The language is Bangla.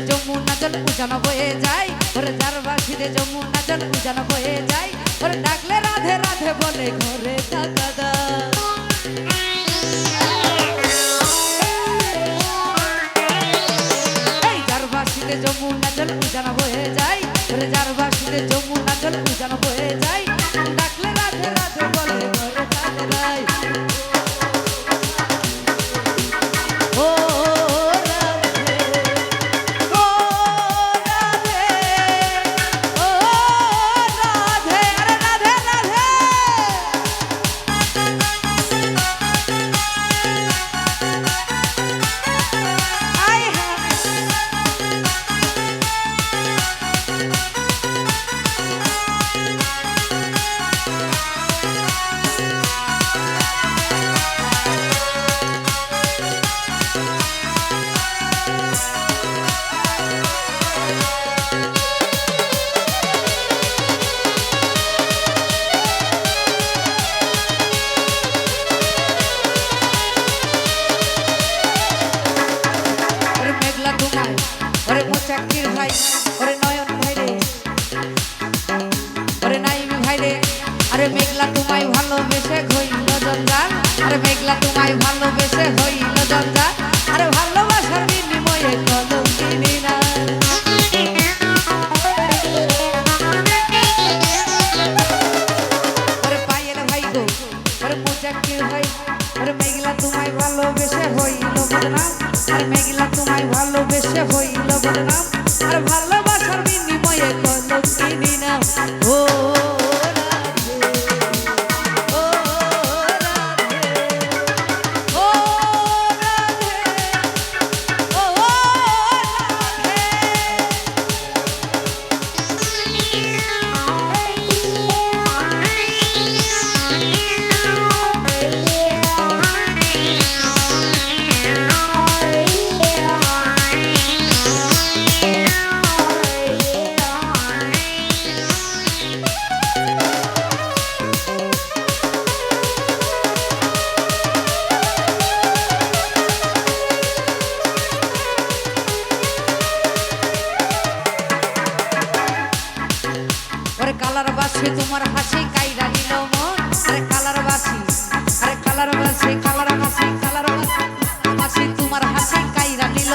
যমুনা জল উজান বয়ে যায়, ওরে যার বাঁশিতে যমুনা জল উজান বয়ে যায়, ওরে ডাকলে রাধে রাধে বলে ঘরে টাকা দাও। এই যার বাঁশিতে যমুনা জল উজান বয়ে যায়, ওরে যার বাঁশিতে যমুনা জল উজান বয়ে যায়, ডাকলে রাধে রাধে বলে ঘরে টাকা দাও। ওরে মোচাকির ভাই, ওরে নয়ন ভাই রে, ওরে নাইমি ভাই রে, আরে মেঘলা তোমায় ভালোবেসে হইল জঞ্জাল, আরে মেঘলা তোমায় ভালোবেসে হইল জঞ্জাল, আরে ভালোবাসার বিনিময়ে কলঙ্কিনী না। ওরে পায়েল ভাই গো, ওরে মোচাকির ভাই, ওরে মেঘলা তোমায় ভালোবেসে হইল বদনাম, আর মেঘলা তোমায় ভালোবেসে হইল বদনাম, আর ভালোবাসার বিনিময়ে কলঙ্কিনী না। ও কালার বাসি তোমার হাসি কাইরা নিল মন, আরে কালার বাসি, আরে কালার বাসি, কালার বাসি, কালার বাসি তোমার হাসি কাইরা নিল